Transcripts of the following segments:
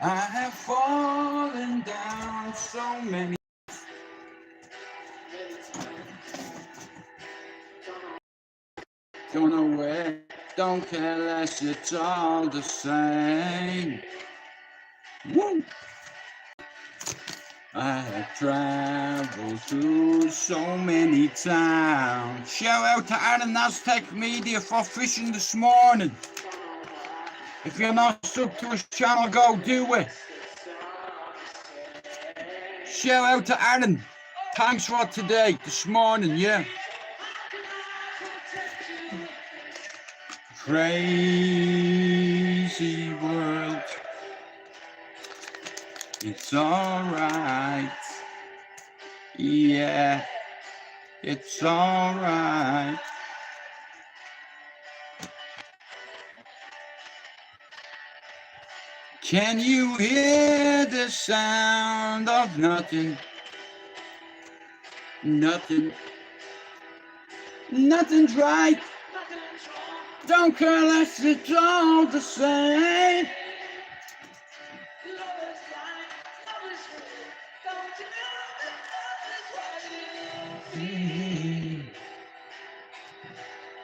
I have fallen down so many. Don't know where, don't care less, it's all the same. Woo! I have traveled through so many towns. Shout out to Aaron Aztec Media for fishing this morning. If you're not sub to his channel, go do it. Shout out to Aaron. Thanks for today, this morning, yeah. Crazy world. It's alright. Yeah, it's alright. Can you hear the sound of nothing? Nothing. Nothing's right. Don't care less, it's all the same.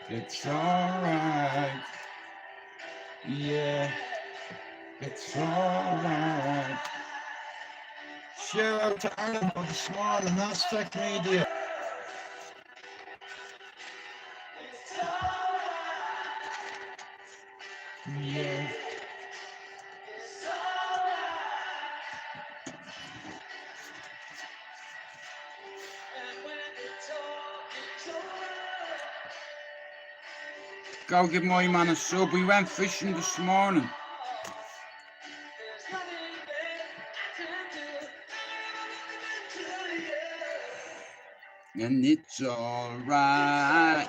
It's alright. Yeah, it's alright. Shout out to Aaron for the smart and Aztec Media. Yeah. Go give my man a sub. We went fishing this morning. And it's alright.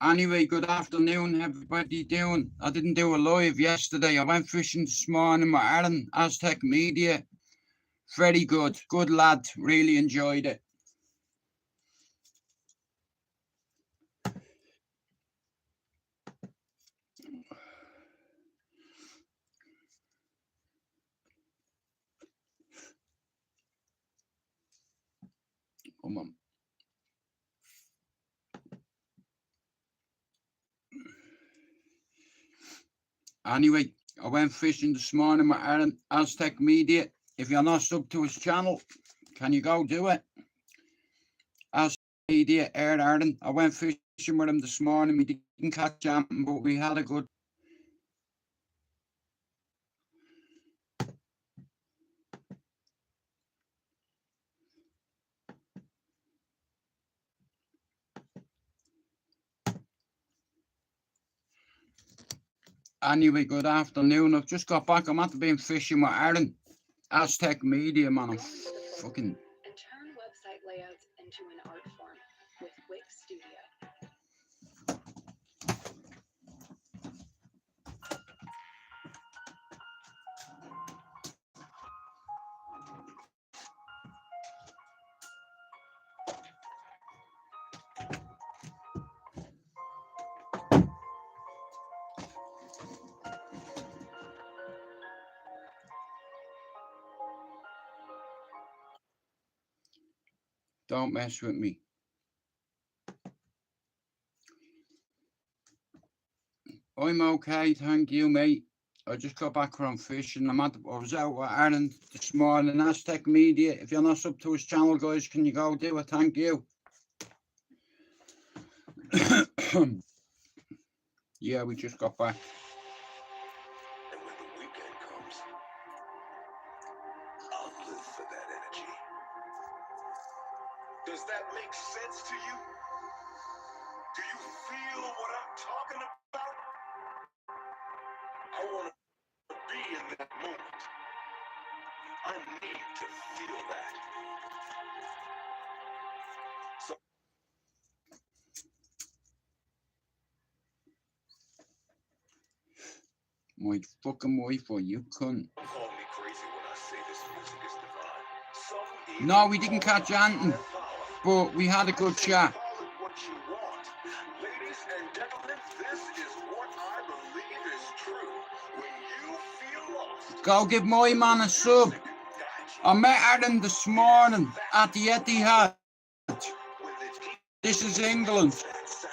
Anyway, good afternoon, everybody doing. I didn't do a live yesterday. I went fishing this morning with Aaron, Aztec Media. Very good. Good lad. Really enjoyed it. Come on. Anyway, I went fishing this morning with Aaron, Aztec Media. If you're not sub to his channel, can you go do it? Aztec Media, Aaron. I went fishing with him this morning. We didn't catch anything, but we had a good. Anyway, good afternoon. I've just got back. I'm after being fishing with Aaron, Aztec Media, man. I'm fucking. And turn website layouts into an art form with Wix Studio. Don't mess with me. I'm okay, thank you, mate. I just got back from fishing. I was out with Aaron this morning, Aztec Media. If you're not sub to his channel, guys, can you go do it? Thank you. Yeah, we just got back. And when the weekend comes, I'll live for that energy. Does that make sense to you? Do you feel what I'm talking about? I want to be in that moment. I need to feel that. So My fucking wife, or you couldn't. call me crazy when I say this music is divine. Some No, we didn't catch anything, but we had a good chat. call it what you want. Ladies and gentlemen, this is what I believe is true. When you feel lost, Go give my man a sub. I met Adam this morning at the Etihad. This is England. that sound,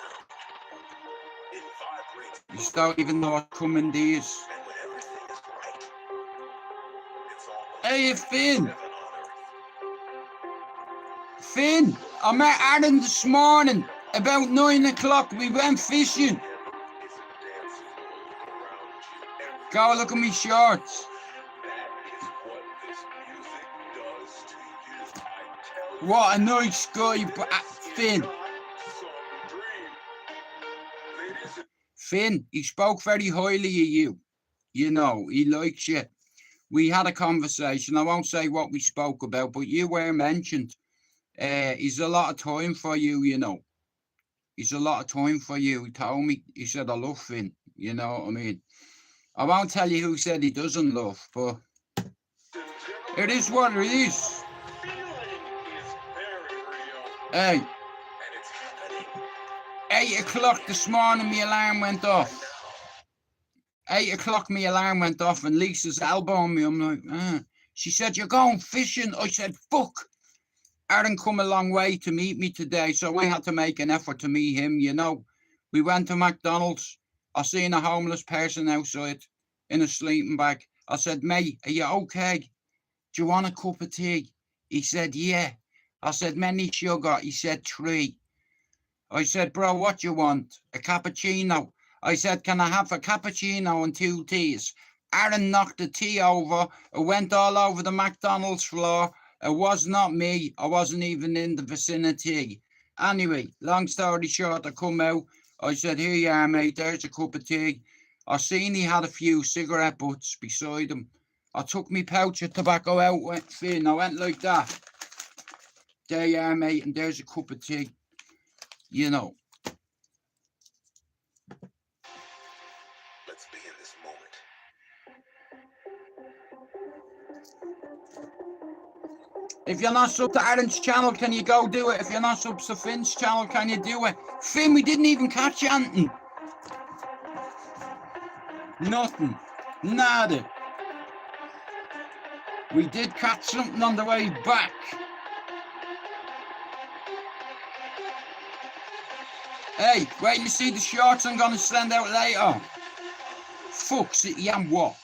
it vibrates. You just don't even know what's coming these. And when everything is right, it's almost Hey, Finn. heaven on earth. Finn, I met Adam this morning. About 9 o'clock, we went fishing. Heaven is a dance floor around you. Go look at me shorts. That is what this music does to you. I tell you. What a nice guy, Finn. Finn, he spoke very highly of you. You know, he likes you. We had a conversation. I won't say what we spoke about, but you were mentioned. He's a lot of time for you, you know. He's a lot of time for you. He told me, he said, I love Finn. You know what I mean? I won't tell you who said he doesn't love, but it is what it is. Hey, 8 o'clock this morning, my alarm went off. 8 o'clock, my alarm went off, and Lisa's elbowing me. I'm like, She said, you're going fishing. I said, fuck. Aaron come a long way to meet me today, so I had to make an effort to meet him, you know. We went to McDonald's. I seen a homeless person outside in a sleeping bag. I said, mate, are you okay? Do you want a cup of tea? He said, yeah. I said, many sugar? He said, 3. I said, bro, what do you want? A cappuccino? I said, can I have a cappuccino and 2 teas? Aaron knocked the tea over. It went all over the McDonald's floor. It was not me. I wasn't even in the vicinity. Anyway, long story short, I come out. I said, here you are, mate. There's a cup of tea. I seen he had a few cigarette butts beside him. I took me pouch of tobacco out, went Finn. I went like that. There you are, mate, and there's a cup of tea. You know. Let's be in this moment. If you're not sub to Aaron's channel, can you go do it? If you're not sub to Finn's channel, can you do it? Finn, we didn't even catch anything. Nothing. Nada. We did catch something on the way back. Hey, wait till you see the shorts I'm going to send out later. Fuck's it, yeah, what?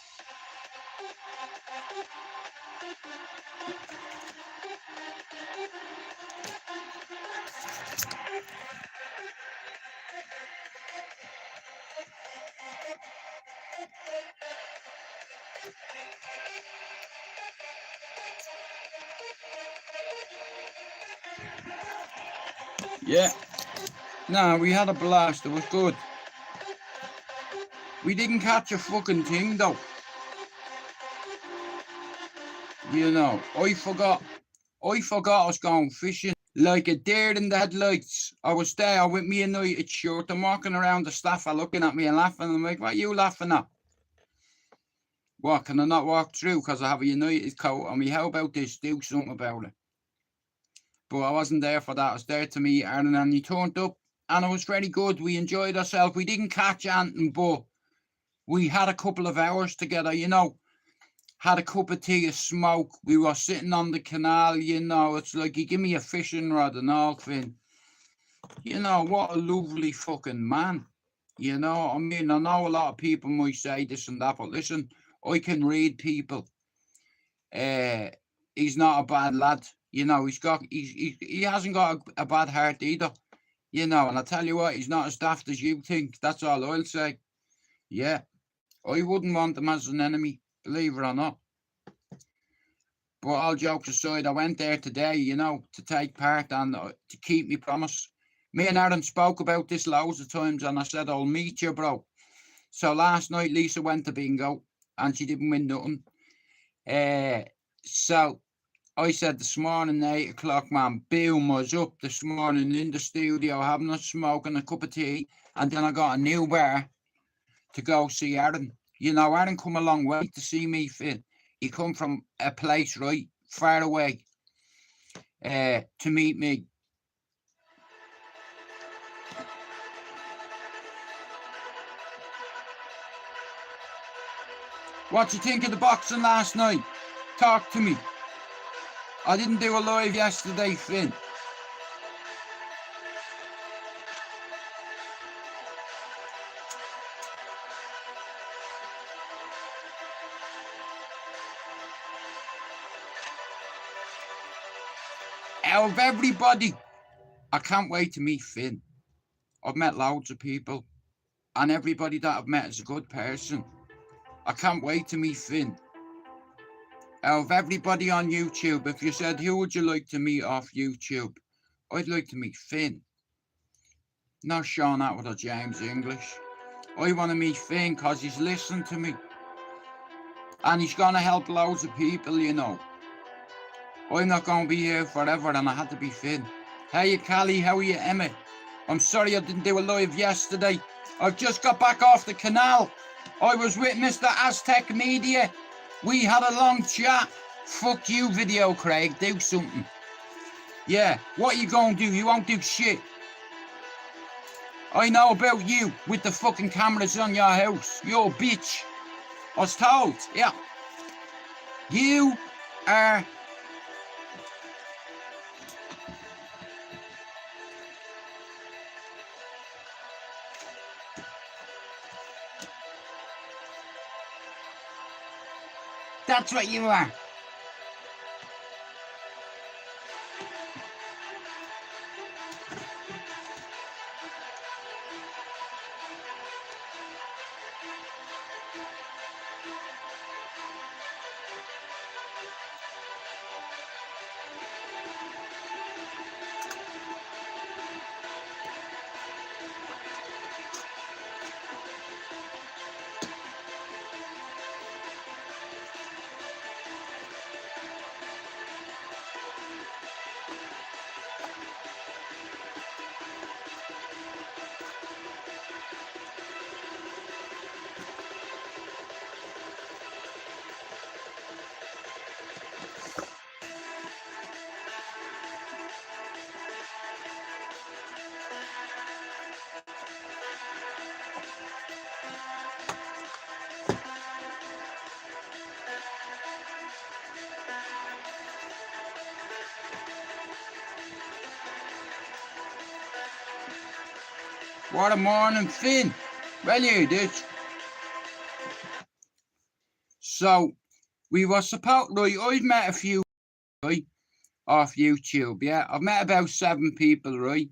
Yeah. No, we had a blast. It was good. We didn't catch a fucking thing, though. You know, I forgot I was going fishing. Like a deer in the headlights. I was there with me a United shirt. I'm walking around, the staff are looking at me and laughing. I'm like, what are you laughing at? What, can I not walk through because I have a United coat on me? How about this? Do something about it. But I wasn't there for that. I was there to meet Aaron, and he turned up, and it was very good. We enjoyed ourselves. We didn't catch anything, but we had a couple of hours together, you know. Had a cup of tea, a smoke. We were sitting on the canal, you know. It's like, he give me a fishing rod and all, Finn. You know, what a lovely fucking man. You know, I mean, I know a lot of people might say this and that, but listen, I can read people. He's not a bad lad. You know, he hasn't got a bad heart either. You know, and I tell you what, he's not as daft as you think. That's all I'll say. Yeah, I wouldn't want him as an enemy, believe it or not. But all jokes aside, I went there today, you know, to take part and to keep me promise. Me and Aaron spoke about this loads of times, and I said, I'll meet you, bro. So last night, Lisa went to bingo, and she didn't win nothing. So I said this morning, 8 o'clock, man, boom, I was up this morning in the studio having a smoke and a cup of tea, and then I got a new bar to go see Aaron. You know, Aaron come a long way to see me, Finn. He come from a place, right, far away, to meet me. What you think of the boxing last night? Talk to me. I didn't do a live yesterday, Finn. Out of everybody, I can't wait to meet Finn. I've met loads of people, and everybody that I've met is a good person. I can't wait to meet Finn. Out of everybody on YouTube, if you said, who would you like to meet off YouTube? I'd like to meet Finn. Not Sean Atwood or James English. I want to meet Finn because he's listening to me. And he's going to help loads of people, you know. I'm not going to be here forever, and I had to be Finn. Hey, Callie, how are you, Emma? I'm sorry I didn't do a live yesterday. I've just got back off the canal. I was with Mr. Aztec Media. We had a long chat. Fuck you, video, Craig. Do something. Yeah, what are you going to do? You won't do shit. I know about you with the fucking cameras on your house. You're a bitch. I was told, yeah. You are... That's what you are. What a morning, Finn. Well, you did. So, we were supposed, right, I've met a few, right, off YouTube, yeah. I've met about 7 people, right.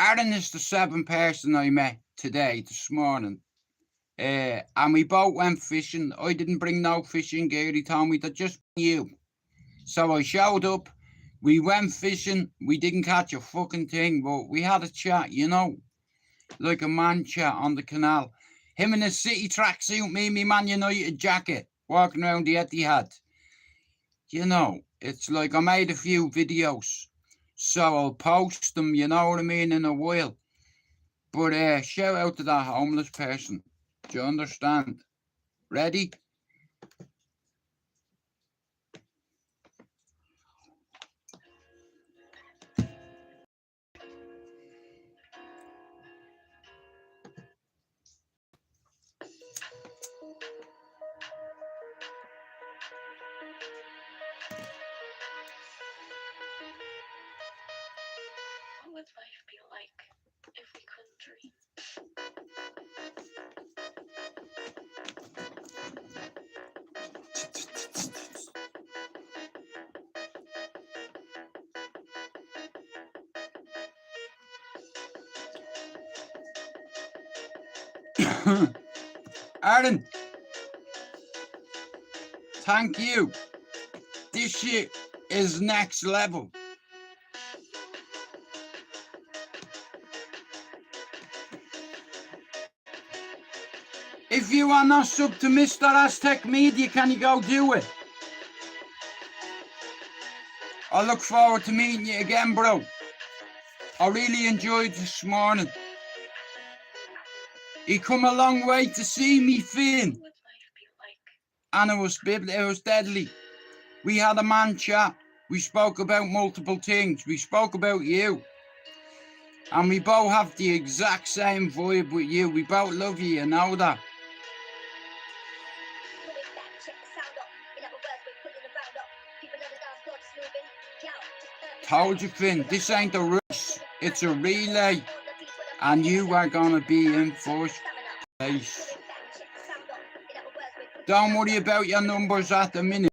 Aaron is the 7th person I met today, this morning. And we both went fishing. I didn't bring no fishing gear. He told me that just you. So I showed up. We went fishing. We didn't catch a fucking thing, but we had a chat, you know, like a man chat on the canal. Him in a City tracksuit, me in my Man United jacket, walking around the Etihad. You know, it's like I made a few videos, so I'll post them, you know what I mean, in a while. But shout out to that homeless person. Do you understand? Ready? What would life be like if we couldn't dream? Aaron, thank you. This shit is next level. If you are not sub to Mr. Aztec Media, can you go do it? I look forward to meeting you again, bro. I really enjoyed this morning. You come a long way to see me, Finn. What would life be like? And it was deadly. We had a man chat. We spoke about multiple things. We spoke about you. And we both have the exact same vibe with you. We both love you, you know that. Told you, Finn, this ain't a race. It's a relay. And you are going to be in first place. Don't worry about your numbers at the minute.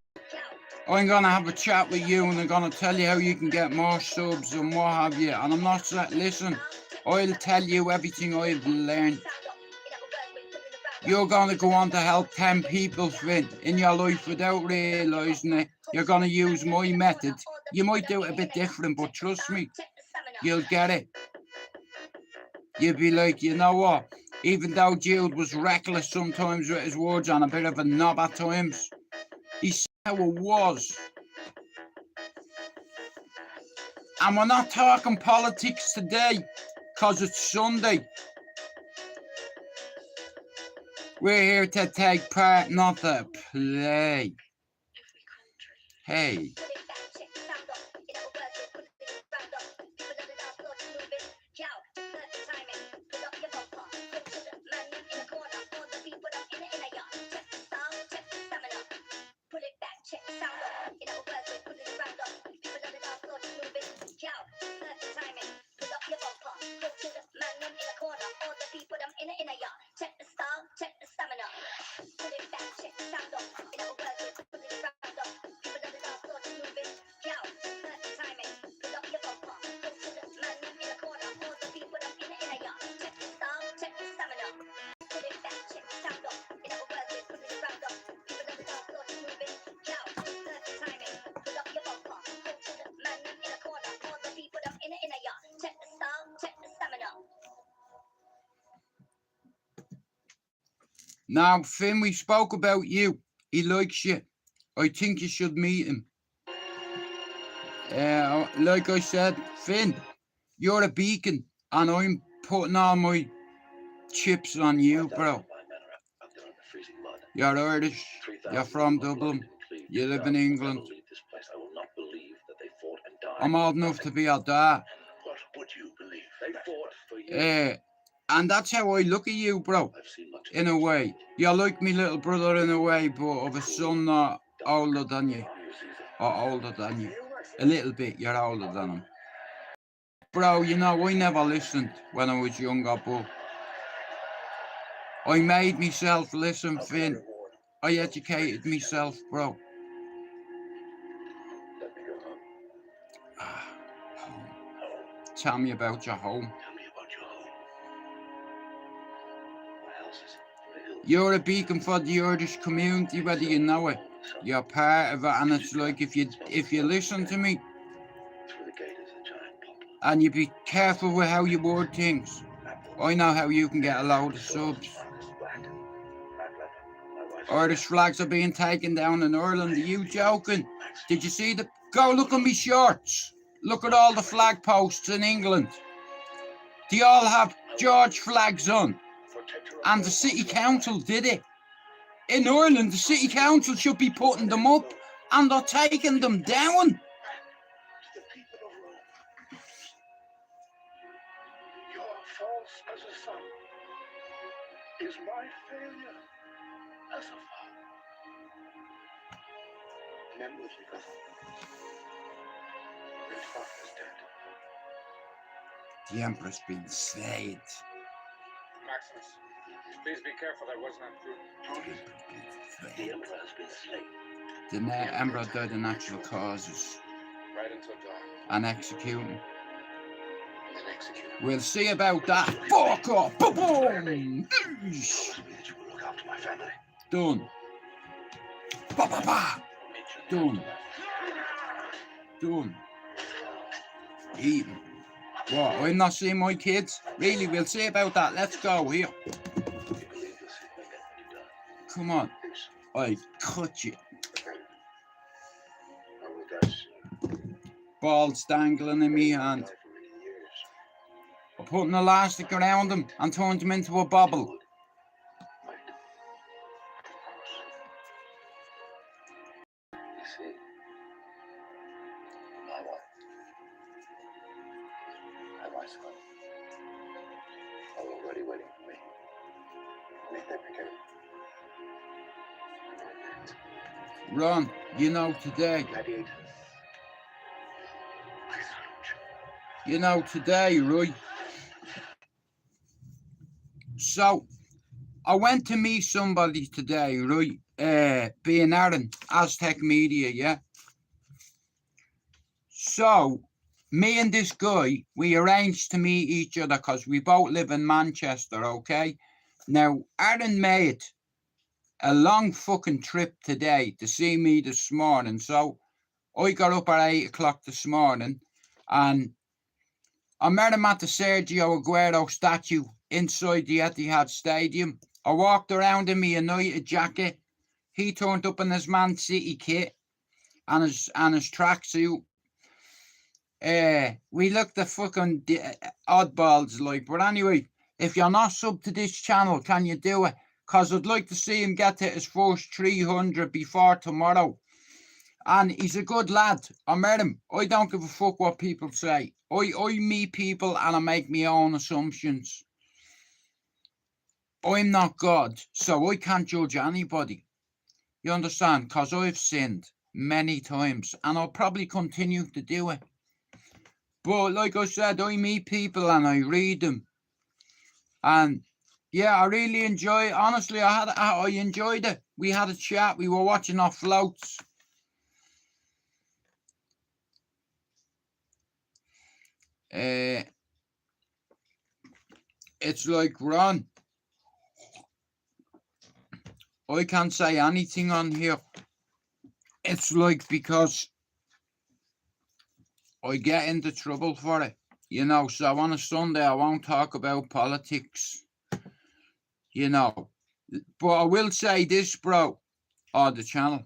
I'm going to have a chat with you and I'm going to tell you how you can get more subs and what have you. And I'm not saying, listen, I'll tell you everything I've learned. You're going to go on to help 10 people, Finn, in your life without realising it. You're going to use my method. You might do it a bit different, but trust me, you'll get it. You'll be like, you know what? Even though Jude was reckless sometimes with his words and a bit of a knob at times, he said how it was. And we're not talking politics today, because it's Sunday. We're here to take part, not to play. Hey. Now, Finn, we spoke about you. He likes you. I think you should meet him. Like I said, Finn, you're a beacon, and I'm putting all my chips on you, bro. You're Irish. You're from Dublin. You live in England. I'm old enough to be your dad. What would you believe? They fought for you. And that's how I look at you, bro. In a way. You're like me little brother in a way, but of a son not older than you. Or older than you. A little bit, you're older than him. Bro, you know, I never listened when I was younger, but I made myself listen, Finn. I educated myself, bro. Let me go home. Home. Tell me about your home. Tell me about your home. My house is in the hills. You're a beacon for the Irish community, whether you know it. You're part of it, and it's like if you listen to me, Through the gate is a giant poplar. and you be careful with how you word things, I know how you can get a load of subs. Irish flags are being taken down in Ireland. Are you joking? Did you see the... Go look at me shorts. Look at all the flag posts in England. They all have George flags on. And the city council did it. In Ireland, the city council should be putting them up, and they're taking them down. To the people of Rome, you are false as a son. Is my failure as a father? Remember with me, cousin. Great father is dead. The Emperor's been slayed. Maximus, please be careful, that was not prudent. The Emperor has been slain. The Emperor died in natural causes. Right until dawn. And executing. And then executed. We'll see about that. Fuck off! Boom! Promise me that you will look after my family. Done. Ba ba ba! Done. Done. Eating. What? I'm not seeing my kids? Really? We'll see about that. Let's go here. Come on. I cut you. Balls dangling in me hand. I put an elastic around him and turned him into a bobble. You see, my wife and my son are already waiting for me. Make them begin. Ron, you know today. Gladiators. You know today, right? So, I went to meet somebody today, right? Being Aaron, Aztec Media, yeah? So, me and this guy, we arranged to meet each other because we both live in Manchester, okay? Now, Aaron made a long fucking trip today to see me this morning. So, I got up at 8 o'clock this morning and I met him at the Sergio Aguero statue inside the Etihad Stadium. I walked around in my United jacket. He turned up in his Man City kit and his tracksuit. We looked the fucking oddballs like. But anyway, if you're not sub to this channel, can you do it? Because I'd like to see him get to his first 300 before tomorrow. And he's a good lad. I met him. I don't give a fuck what people say. I meet people and I make my own assumptions. I'm not God, so I can't judge anybody. You understand? Because I've sinned many times and I'll probably continue to do it. But like I said, I meet people and I read them. And yeah, I really enjoy it. Honestly, I enjoyed it. We had a chat. We were watching our floats. It's like, Ron, I can't say anything on here. It's like, because I get into trouble for it, you know. So on a Sunday, I won't talk about politics, you know. But I will say this, bro. Oh, the channel.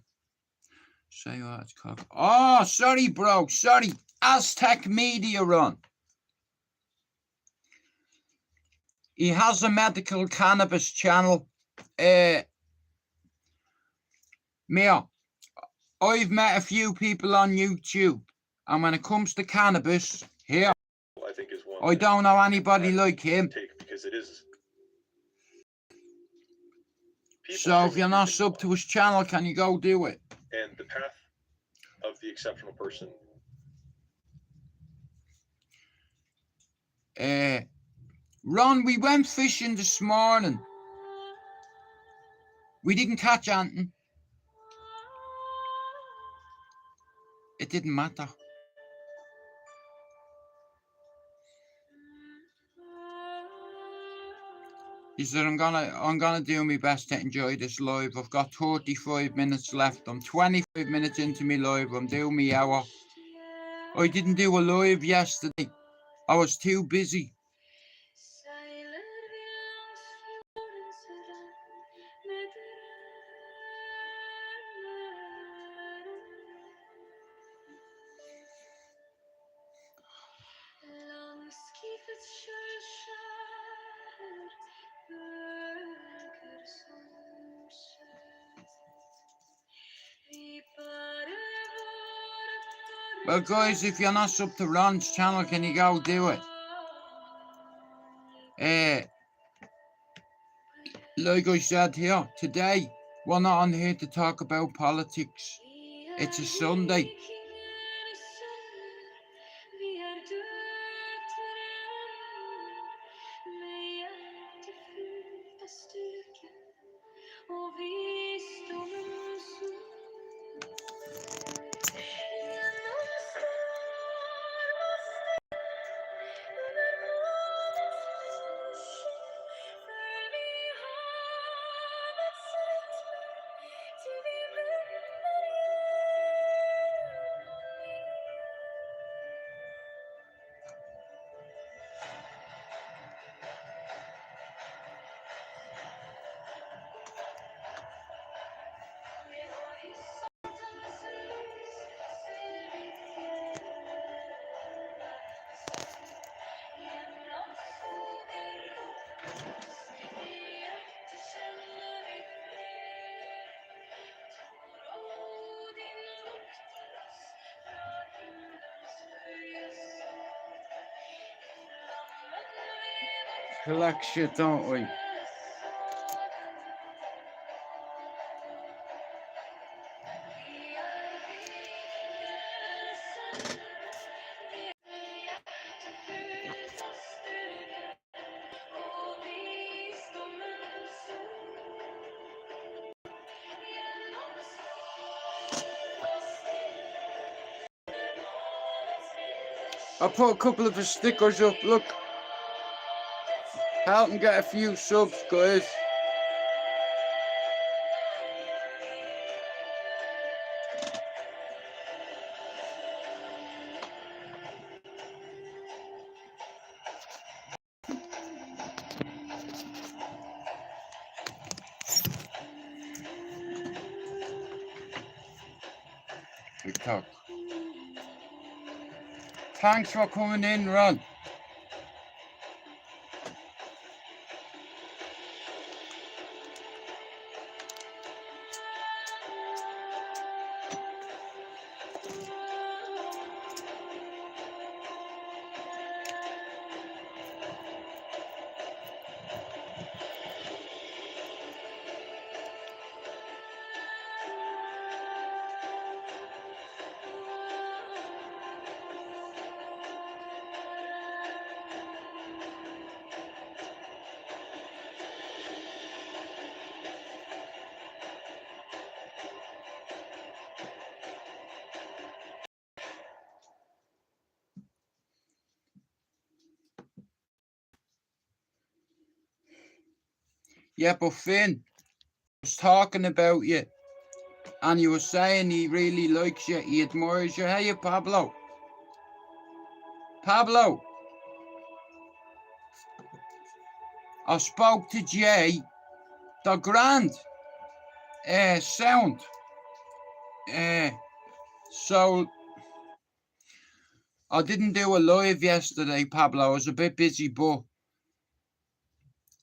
Say what it's called. Oh, sorry, bro. Sorry. Aztec Media Run. He has a medical cannabis channel. Mia, I've met a few people on YouTube, and when it comes to cannabis, here, I think is one I don't know anybody like him. take, because it is. So if you're not sub to his channel, can you go do it? And the path of the exceptional person. Ron, we went fishing this morning. We didn't catch anything. It didn't matter. He said, I'm gonna do my best to enjoy this live. I've got 35 minutes left. I'm 25 minutes into my live. I'm doing my hour. I didn't do a live yesterday. I was too busy. Well, guys, if you're not sub to Ron's channel, can you go do it? Like I said here, today, we're not on here to talk about politics. It's a Sunday. collect shit, don't we? I put a couple of the stickers up, look. Help them get a few subs, guys. We talk. Thanks for coming in, Ron. Yeah, but Finn was talking about you, and he was saying he really likes you, he admires you. Hey, Pablo. Pablo. I spoke to Jay, the grand sound. So I didn't do a live yesterday, Pablo. I was a bit busy, but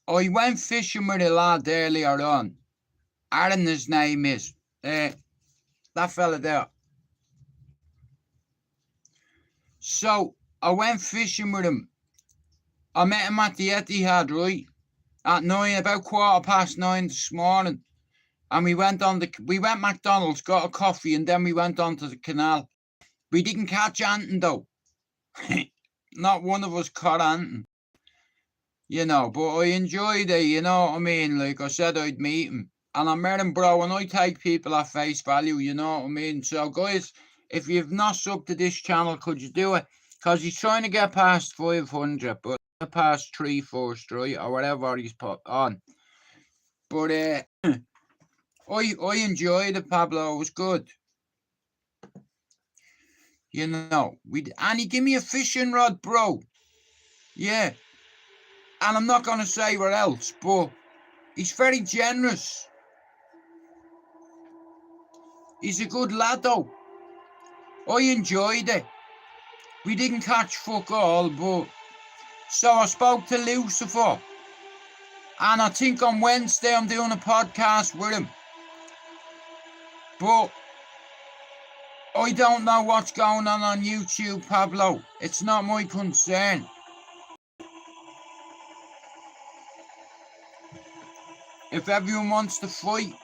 I went fishing with a lad earlier on. Aaron, his name is. That fella there. So I went fishing with him. I met him at the Etihad, right? At 9, about 9:15 this morning. And we went McDonald's, got a coffee, and then we went on to the canal. We didn't catch anything though. Not one of us caught anything. You know, but I enjoyed it, you know what I mean? Like I said, I'd meet him. And I met him, bro, and I take people at face value, you know what I mean? So, guys, if you've not subbed to this channel, could you do it? Because he's trying to get past 500, but past 3 first, right? Or whatever he's put on. But, I enjoyed it, Pablo. It was good. You know, and he gave me a fishing rod, bro. Yeah. And I'm not going to say where else, but he's very generous. He's a good lad, though. I enjoyed it. We didn't catch fuck all, but... So I spoke to Lucifer. And I think on Wednesday I'm doing a podcast with him. But... I don't know what's going on YouTube, Pablo. It's not my concern. If everyone wants to fight,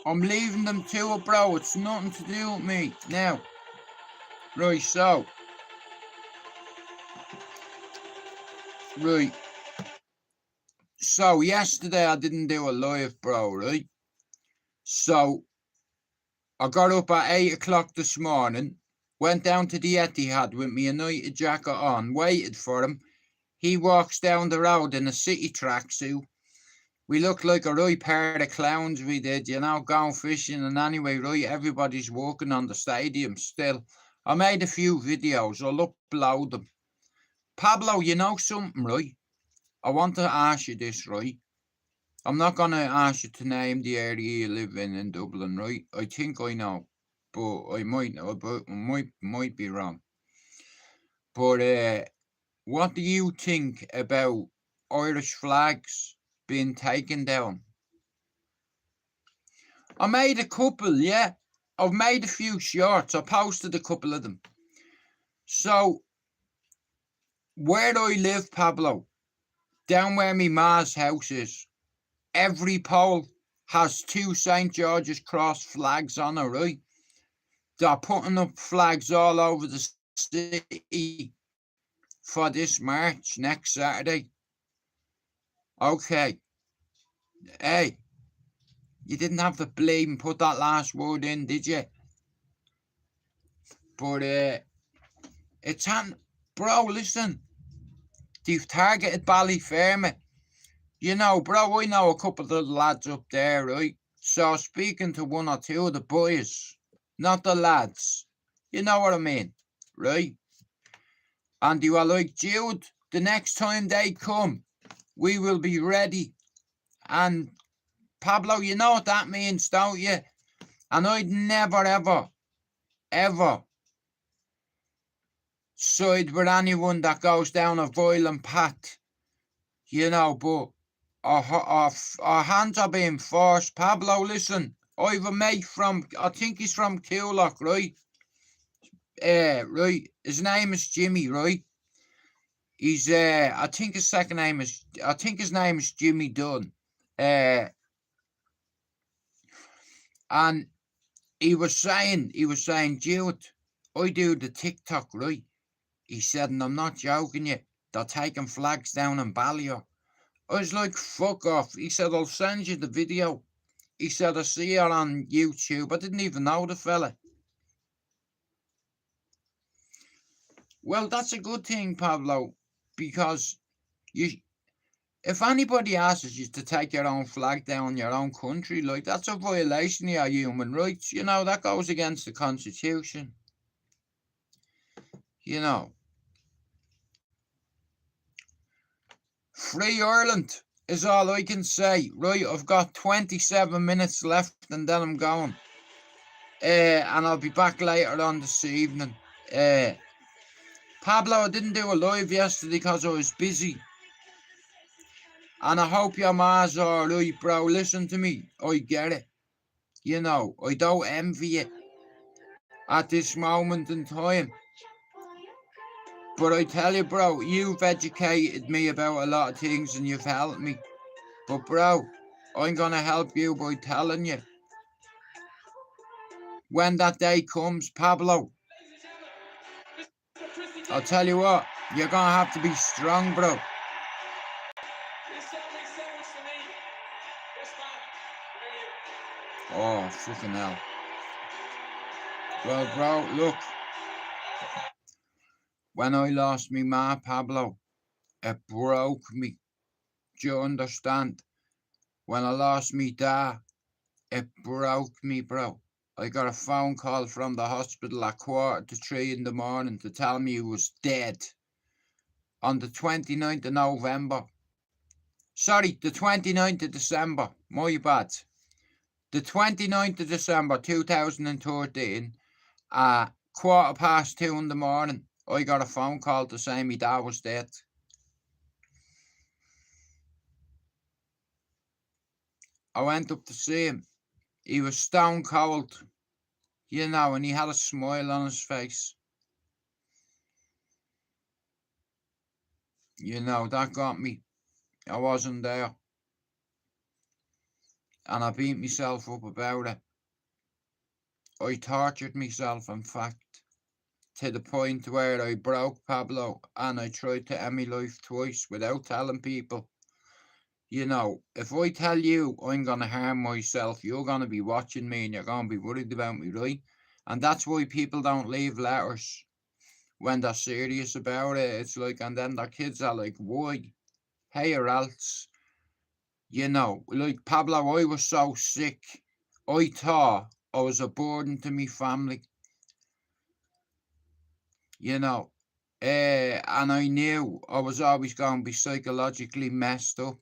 I'm leaving them to it, bro. It's nothing to do with me. Now, right, so. Right. So, yesterday I didn't do a live, bro, right? So, I got up at 8 o'clock this morning, went down to the Etihad with me United jacket on, waited for him. He walks down the road in a city tracksuit. We looked like a right pair of clowns, we did, you know, going fishing. And anyway, right, everybody's walking on the stadium still. I made a few videos, I'll upload them. Pablo, you know something, right? I want to ask you this, right? I'm not going to ask you to name the area you live in Dublin, right? I think I know, but I might know, but might be wrong. But what do you think about Irish flags being taken down? I made a couple, yeah. I've made a few shorts. I posted a couple of them. So, where I live, Pablo, down where me ma's house is, every pole has 2 St. George's Cross flags on it, right? They're putting up flags all over the city for this march next Saturday. Okay. Hey, you didn't have to blame put that last word in, did you? But it's bro, listen. They've targeted Ballyfermot. You know, bro, I know a couple of the lads up there, right? So speaking to 1 or 2 of the boys, not the lads, you know what I mean, right? And they were like, Jude, the next time they come, we will be ready. And Pablo, you know what that means, don't you? And I'd never, ever side with anyone that goes down a violent path, you know, but our hands are being forced. Pablo, listen, I have a mate from, I think he's from Coolock, right? Right, his name is Jimmy, right? He's, I think his name is Jimmy Dunn. And he was saying, Jude, I do the TikTok, right? He said, and I'm not joking you, they're taking flags down in Ballyer. I was like, fuck off. He said, I'll send you the video. He said, I see it on YouTube. I didn't even know the fella. Well, that's a good thing, Pablo, because if anybody asks you to take your own flag down your own country, like, that's a violation of your human rights. You know, that goes against the Constitution. You know. Free Ireland is all I can say. Right, I've got 27 minutes left and then I'm going. And I'll be back later on this evening. Pablo, I didn't do a live yesterday because I was busy. And I hope your ma's alright, bro. Listen to me. I get it. You know, I don't envy you at this moment in time. But I tell you, bro, you've educated me about a lot of things and you've helped me. But, bro, I'm going to help you by telling you. When that day comes, Pablo, I'll tell you what, you're going to have to be strong, bro. Oh, fucking hell. Well, bro, look. When I lost me ma, Pablo, it broke me. Do you understand? When I lost me dad, it broke me, bro. I got a phone call from the hospital at 2:45 in the morning to tell me he was dead. On the 29th of November. Sorry, the 29th of December. My bad. The 29th of December 2013, at 2:15 in the morning, I got a phone call to say my dad was dead. I went up to see him. He was stone cold, you know, and he had a smile on his face. You know, that got me. I wasn't there. And I beat myself up about it. I tortured myself, in fact, to the point where I broke, Pablo, and I tried to end my life twice without telling people. You know, if I tell you I'm going to harm myself, you're going to be watching me and you're going to be worried about me, right? And that's why people don't leave letters when they're serious about it. It's like, and then their kids are like, why? Hey, or else. You know, like, Pablo, I was so sick. I thought I was a burden to me family. You know, and I knew I was always going to be psychologically messed up.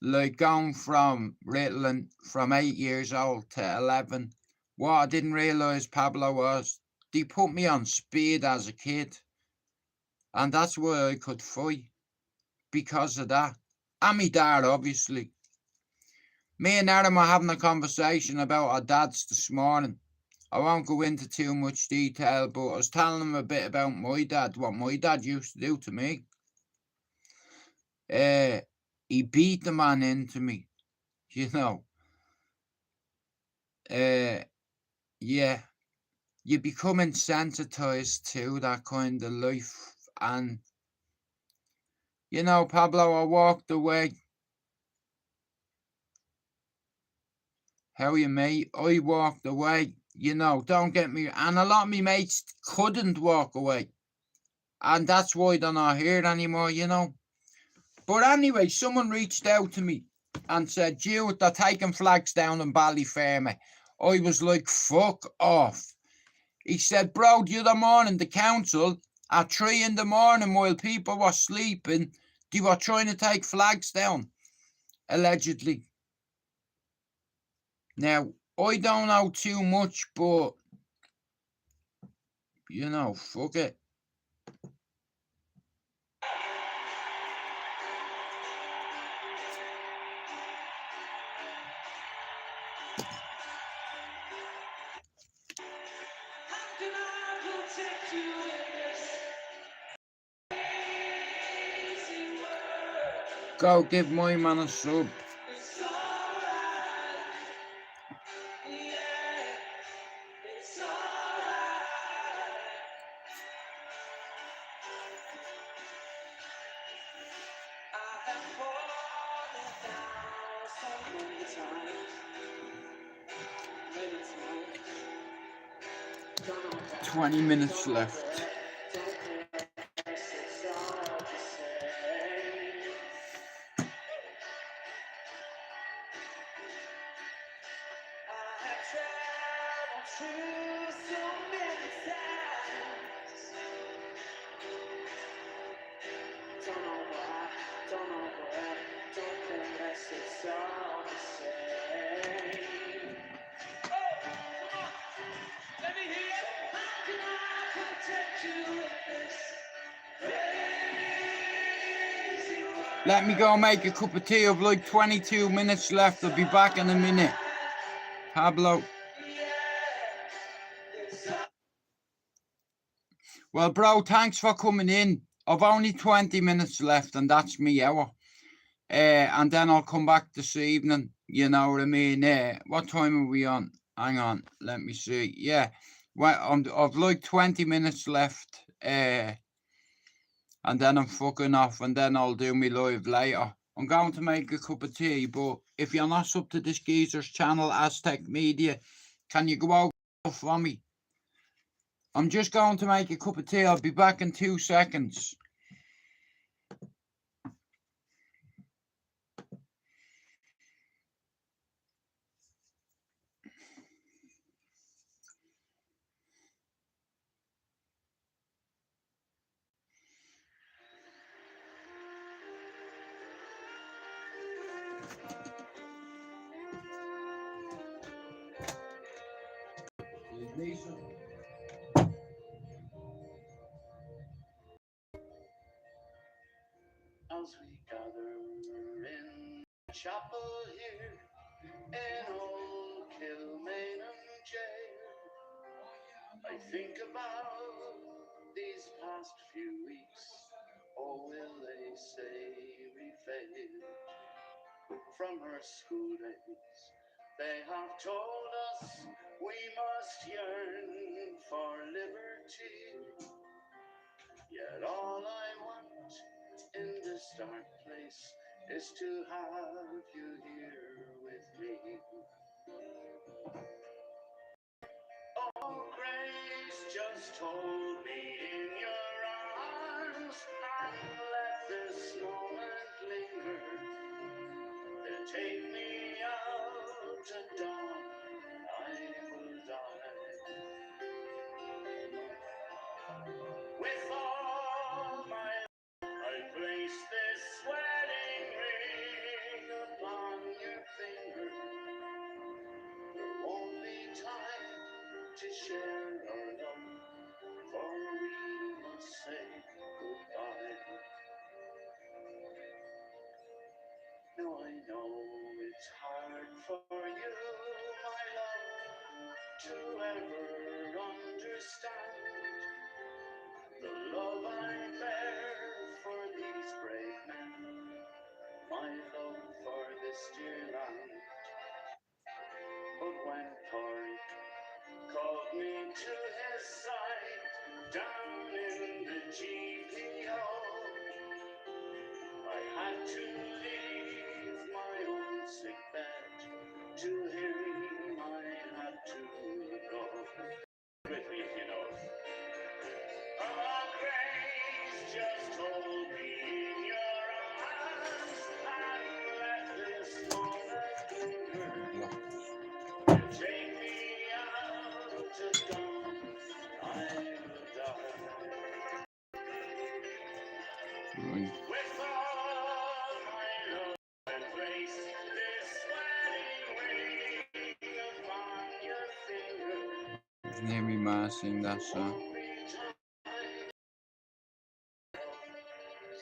Like going from Ritalin from 8 years old to 11. What I didn't realise, Pablo, was they put me on speed as a kid. And that's why I could fight. Because of that. And my dad, obviously. Me and Adam were having a conversation about our dads this morning. I won't go into too much detail, but I was telling him a bit about my dad, what my dad used to do to me. He beat the man into me, you know. Yeah, you become insensitized to that kind of life. And, you know, Pablo, I walked away. How are you, mate? I walked away, you know, don't get me. And a lot of me mates couldn't walk away. And that's why they're not here anymore, you know. But anyway, someone reached out to me and said, Jude, they're taking flags down in Ballyfermot. I was like, fuck off. He said, bro, the other morning, the council, at 3 in the morning, while people were sleeping, they were trying to take flags down, allegedly. Now, I don't know too much, but, you know, fuck it. Go give my man a sub. I have fallen down so many times, many times. Don't know why. 20 minutes left. It's all the same. I have traveled through so many times. Don't know why, don't know where, don't care less, it's all the same. Oh, come on, let me hear it. How can I protect you in this crazy world? Let me go make a cup of tea. I've like 22 minutes left. I'll be back in a minute. Pablo. Well, bro, thanks for coming in. I've only 20 minutes left, and that's me hour. And then I'll come back this evening. You know what I mean? What time are we on? Hang on, let me see. Yeah, well, I've like 20 minutes left. And then I'm fucking off, and then I'll do me live later. I'm going to make a cup of tea, but if you're not sub to this geezer's channel, Aztec Media, can you go over for me? I'm just going to make a cup of tea. I'll be back in 2 seconds. As we gather in chapel here in old Kilmainham jail, I think about these past few weeks. Oh, will they say we failed? From our school days, they have told us we must yearn for liberty. Yet all I want in this dark place is to have you here with me. Oh, Grace, just hold me in your arms and let this moment linger. Then take me out at dawn, I will die. With all my I place this wedding ring upon your finger. There won't be time to share our love, for we must say goodbye. Now I know it's hard for you, my love, to never understand the love I bear for these brave men, my love for this dear land. But when Tariq called me to his side down in the GPO, I had to leave my own sick bed. To him I had to go. With me, you know. Grace, just hold me in your arms and let this moment linger. Take me out to dawn, I will die. Right. With all my love and grace, this wedding ring upon your finger. Hear me ma sing that song.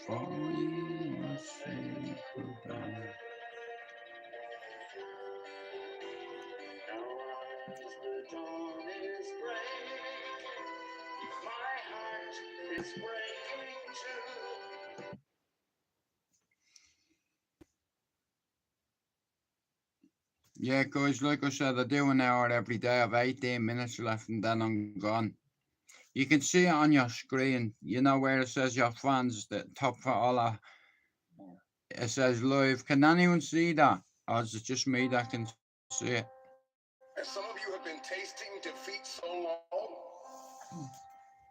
For we must say goodbye. Now as the dawn is breaking, my heart is breaking too. Yeah, guys, like I said, I do an hour every day. I have 18 minutes left and then I'm gone. You can see it on your screen, you know, where it says your fans, the top for all that. It says live. Can anyone see that? Or is it just me that can see it? And some of you have been tasting defeat so long.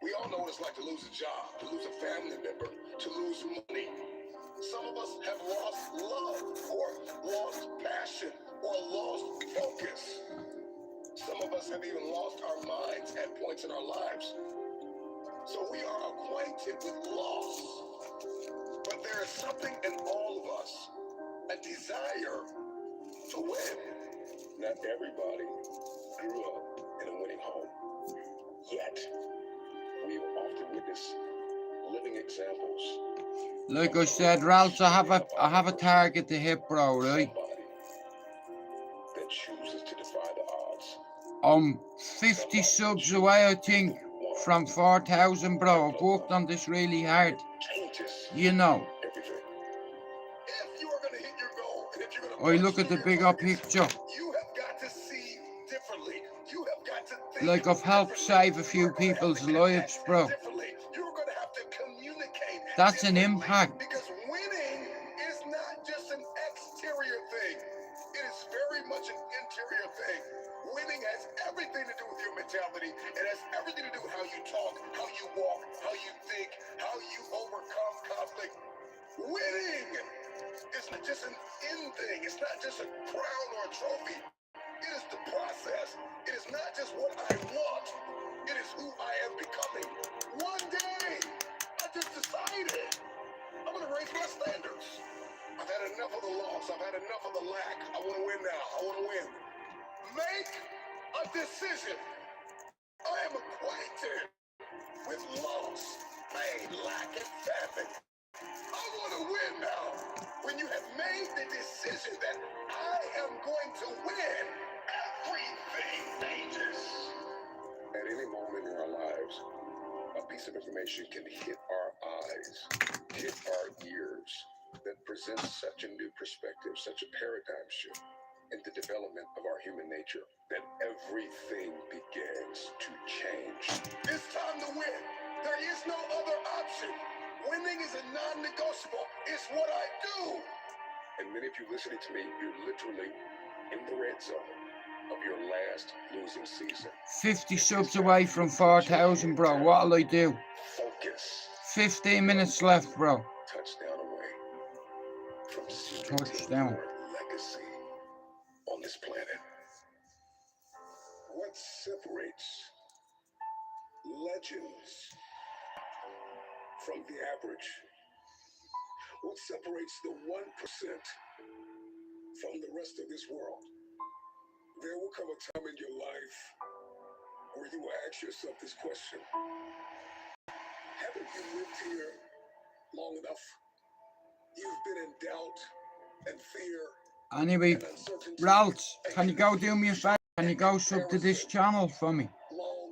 We all know what it's like to lose a job, to lose a family member, to lose money. Some of us have lost love, or lost passion, or lost focus. Some of us have even lost our minds at points in our lives. So we are acquainted with loss. But there is something in all of us, a desire to win. Not everybody grew up in a winning home. Yet, we often witness living examples. Like I said, Ralph, I have a target to hit, bro, right? Somebody that chooses to defy the odds. I'm 50 subs away, I think, from 4,000, bro. I've worked on this really hard. Changes You know, everything. If you are going to hit your goal, and if you're going to I look at the bigger picture. you have got to see differently. You have got to think Like I've helped save a few people's lives, bro. differently. You're going to have to communicate. That's an differently, impact. Because winning is not just an exterior thing. It is very much an interior thing. Winning has everything to do with your mentality. It has everything to do with how you talk, how you walk, how you think, how you overcome conflict. Winning is not just an end thing. It's not just a crown or a trophy. It is the process. It is not just what I want. It is who I am becoming. One day, I just decided I'm going to raise my standards. I've had enough of the loss. I've had enough of the lack. I want to win now. I want to win. Make a decision. I am acquainted with loss, pain, lack, and famine. I want to win now. When you have made the decision that I am going to win, everything changes. At any moment in our lives, a piece of information can hit our eyes, hit our ears, that presents such a new perspective, such a paradigm shift in the development of our human nature, that everything begins to change. It's time to win. There is no other option. Winning is a non-negotiable. It's what I do. And many of you listening to me, you're literally in the red zone of your last losing season. 50 subs away from 4,000, bro. What'll I do? Focus. 15 minutes left, bro. Touchdown away from Touchdown. legacy on this planet. What separates legends from the average? What separates the 1% from the rest of this world? There will come a time in your life where you will ask yourself this question. Haven't you lived here long enough? You've been in doubt and fear Anyway, and uncertainty. Ralph, can you go do me a favor? Can you go sub to this channel for me? Long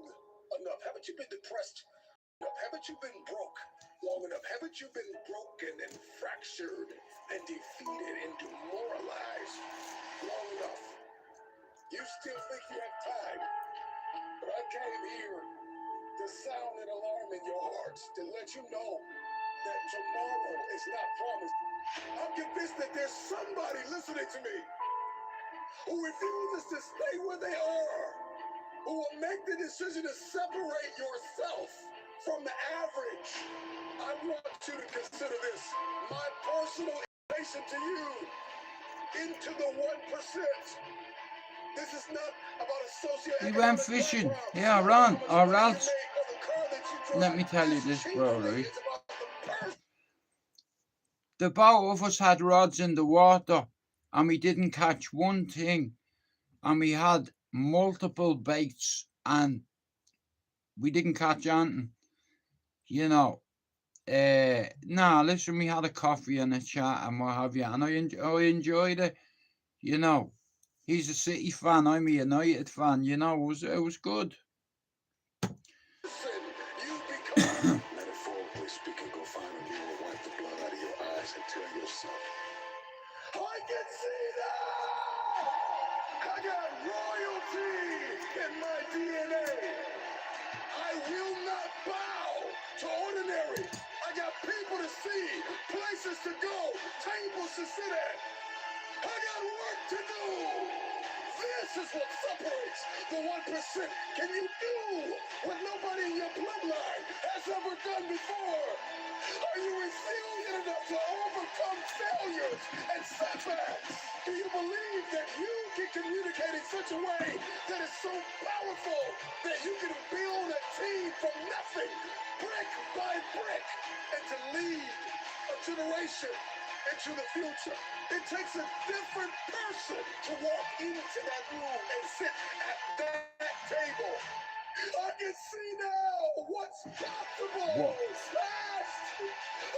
enough. Haven't you been depressed enough? Haven't you been broke long enough? Haven't you been broken and fractured and defeated and demoralized long enough? You still think you have time, but I came here to sound an alarm in your hearts to let you know that tomorrow is not promised. I'm convinced that there's somebody listening to me who refuses to stay where they are, who will make the decision to separate yourself from the average. I want you to consider this my personal invitation to you into the 1%. This is not about a socioeconomic We went fishing. background. Yeah, It's not Ron, about or how much money else. you make or the car that you drive. Let me tell you It's this, chiefly, bro, right? it's about the person. The both of us had rods in the water and we didn't catch one thing. And we had multiple baits and we didn't catch anything. You know. Nah, listen, we had a coffee and a chat and what have you. And I enjoyed it. You know. He's a City fan, I'm a United fan, you know, it was good. You become, metaphorically speaking, go find a mirror, wipe the blood out of your eyes and tell yourself, I can see that! I got royalty in my DNA. I will not bow to ordinary. I got people to see, places to go, tables to sit at. I got work to do. This is what separates the 1%. Can you do what nobody in your bloodline has ever done before? Are you resilient enough to overcome failures and setbacks? Do you believe that you can communicate in such a way that is so powerful that you can build a team from nothing, brick by brick, and to lead a generation into the future? It takes a different person to walk into that room and sit at that table. I can see now what's possible. What? Past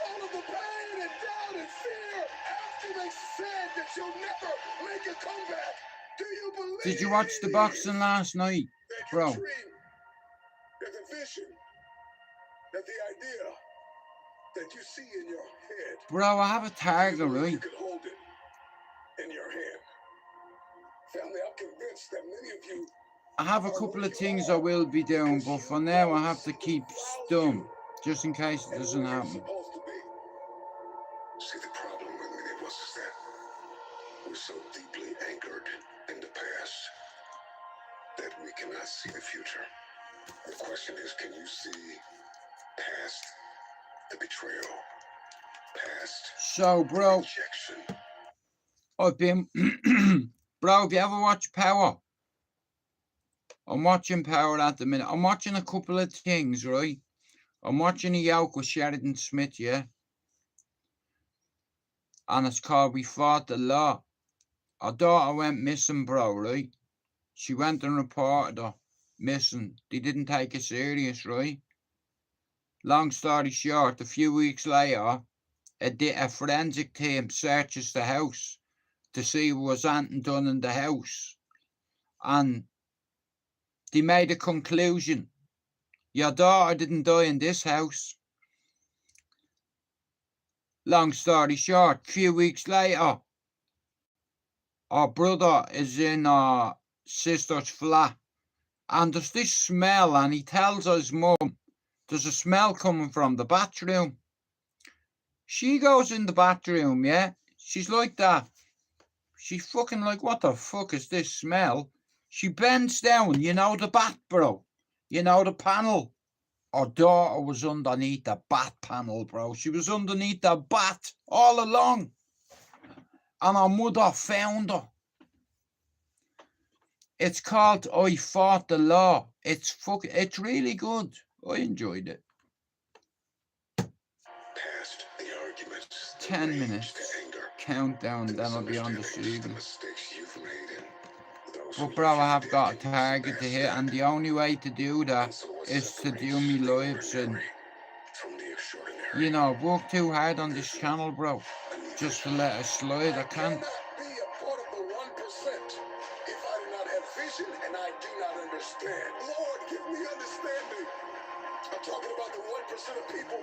all of the pain and doubt and fear after they said that you'll never make a comeback. Do you believe? Did you watch the boxing last night, that bro? your dream, that the vision, that the idea that you see in your head, Bro, I have a you target, believe right? you can hold it in your hand. Family, I'm convinced that many of you I have a couple of things I will be doing, but for now I have to keep stum, just in case it doesn't happen. supposed to be. See, the problem with many of us is that we're so deeply anchored in the past that we cannot see the future. The question is, can you see past the betrayal, past So, bro, rejection? I've been, bro, have you ever watched Power? I'm watching Power at the minute. I'm watching a couple of things, right? I'm watching a yoke with Sheridan Smith, yeah? And it's called We Fought the Law. Our daughter went missing, bro, right? She went and reported her missing. They didn't take it serious, right? Long story short, a few weeks later, a forensic team searches the house to see if there was anything done in the house. And they made a conclusion. Your daughter didn't die in this house. Long story short, a few weeks later, our brother is in our sister's flat. And there's this smell, and he tells his mum, there's a smell coming from the bathroom. She goes in the bathroom, yeah? She's like that. She's fucking like, what the fuck is this smell? She bends down, you know the bat, bro. You know the panel. Our daughter was underneath the bat panel, bro. She was underneath the bat all along. And our mother found her. It's called I Fought the Law. It's really good. I enjoyed it. Past the arguments, 10 minutes. Countdown, then I'll be on the season. But bro, I have got a target to hit, and the only way to do that is to do me lives. And you know, I've worked too hard on this channel, bro, just to let it slide. I can't. Be a part of the if I do not have vision and I do not understand. Lord, give me understanding. I'm talking about the 1% of people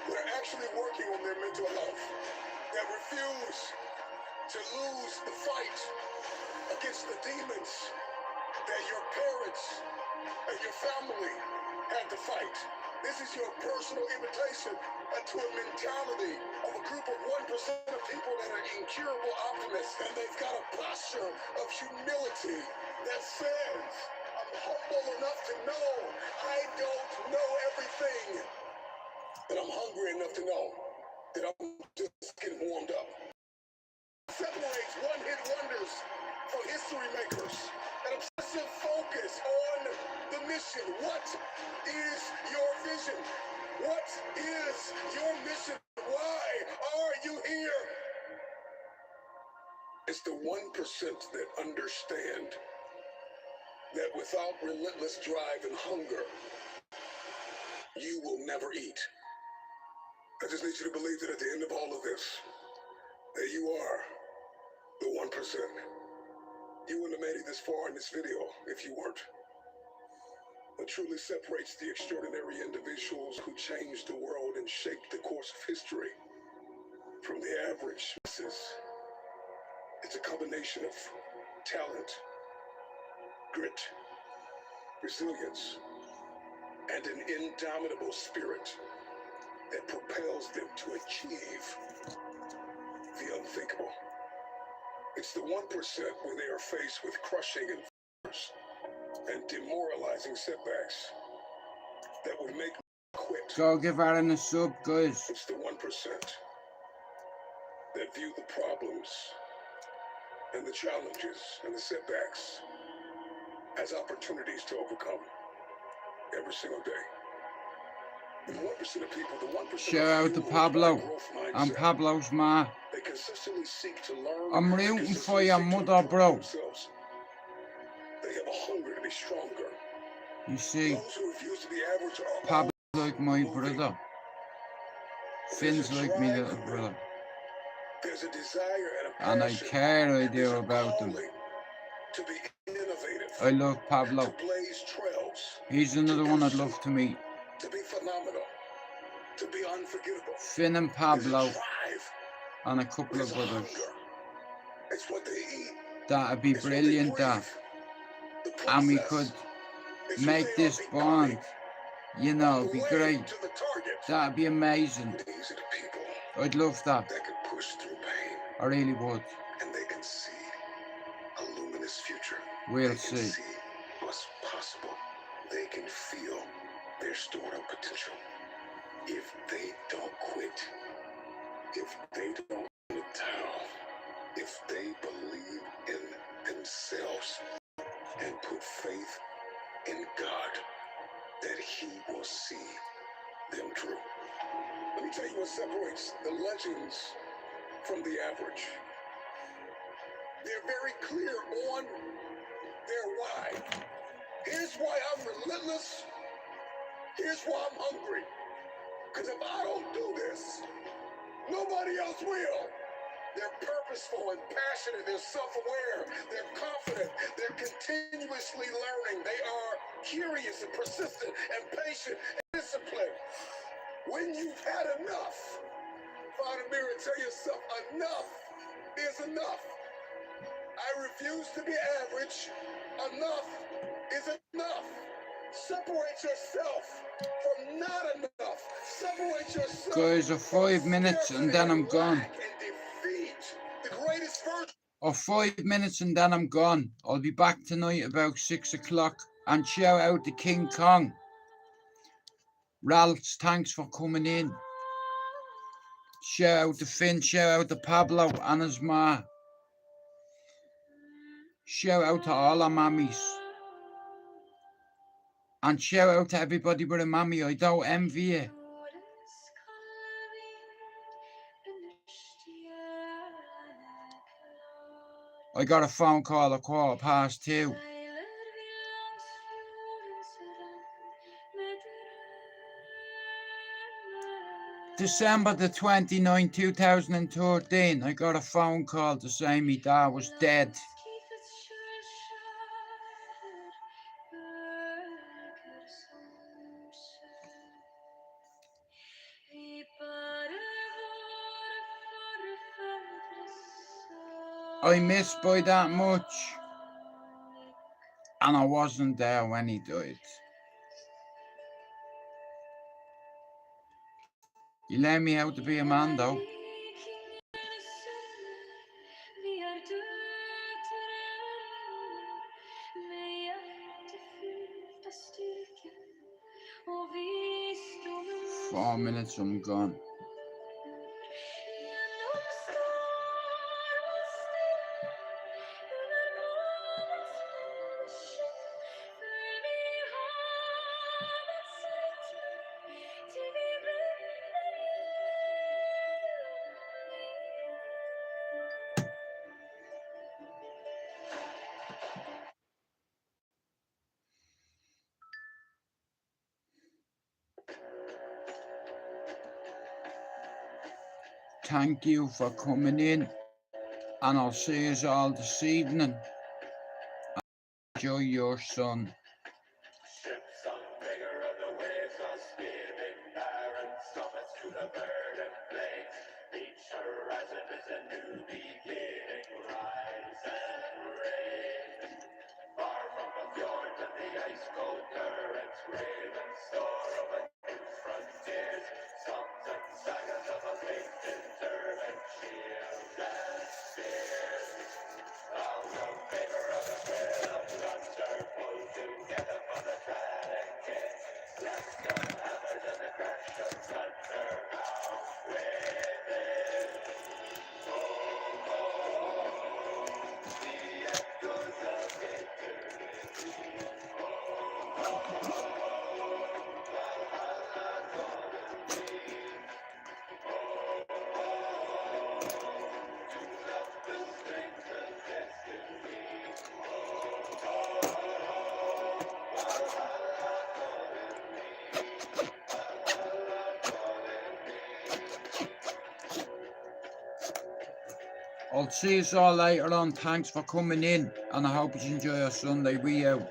that are actually working on their mental health, that refuse to lose the fight against the demons that your parents and your family had to fight. This is your personal invitation to a mentality of a group of 1% of people that are incurable optimists, and they've got a posture of humility that says, I'm humble enough to know I don't know everything, and I'm hungry enough to know that I'm just getting warmed up. Separates one-hit wonders from history makers. An obsessive focus on the mission. What is your vision? What is your mission? Why are you here? It's the 1% that understand that without relentless drive and hunger, you will never eat. I just need you to believe that at the end of all of this, that you are the 1%. You wouldn't have made it this far in this video if you weren't. What truly separates the extraordinary individuals who changed the world and shaped the course of history from the average masses, it's a combination of talent, grit, resilience, and an indomitable spirit that propels them to achieve the unthinkable. It's the 1% when they are faced with crushing and demoralizing setbacks that would make them quit. Go give Aaron a sub, guys. It's the 1% that view the problems and the challenges and the setbacks as opportunities to overcome every single day. The 1% of people, the 1% Shout out to Pablo. I'm Pablo's ma. They consistently seek to learn. I'm rooting for your mother, bro. They have a hunger to be stronger. You see, Those who refuse to be average are Pablo's like my brother. Finn's like my little brother. There's a desire And I care I do about them. To be innovative. I love Pablo. To blaze trails. He's another one I'd love to meet. To be phenomenal. To be unforgettable. Finn and Pablo and a couple of others. It's what they eat. That'd be brilliant, that. And we could make this bond. You know, it'd be great. That'd be amazing. I'd love that. That can push through pain. I really would. And they can see a luminous future. We'll they see. Can see what's possible. They can feel their stored up potential. If they don't quit, if they don't put it down, if they believe in themselves and put faith in God, that He will see them through. Let me tell you what separates the legends from the average. They're very clear on their why. Here's why I'm relentless. Here's why I'm hungry. Because if I don't do this, nobody else will. They're purposeful and passionate. They're self-aware. They're confident. They're continuously learning. They are curious and persistent and patient and disciplined. When you've had enough, find a mirror and tell yourself, enough is enough. I refuse to be average. Enough is enough. Separate yourself from not enough. Separate yourself. Guys, 5 minutes and then I'm gone. Or 5 minutes and then I'm gone. I'll be back tonight about 6 o'clock. And shout out to King Kong. Ralphs, thanks for coming in. Shout out to Finn, shout out to Pablo and his ma. Shout out to all our mammies. And shout out to everybody with a mammy. I don't envy you. I got a phone call at 2:15. December the 29th, 2013, I got a phone call to say my dad was dead. I missed by that much. And I wasn't there when he died. He learned me how to be a man though. Four minutes, I'm gone. Thank you for coming in, and I'll see you all this evening. Enjoy your son. Ships on vigor of the waves are skimming barren summits to the verdant plains. Each horizon is a new beginning. Rise and reign. Far from the fjords and the ice-cold currents, raven store of a new frontiers. Songs and sagas of a painted turban, shields and spears. All the favor of the trail of thunder pulled together for the tragic kiss. Bless the hammers and the crash of thunder out within. Oh, oh, the echoes of eternity. Oh, oh, Valhalla calling me. Oh, to love the strength of destiny. I'll see you all later on. Thanks for coming in, and I hope you enjoy your Sunday. We out.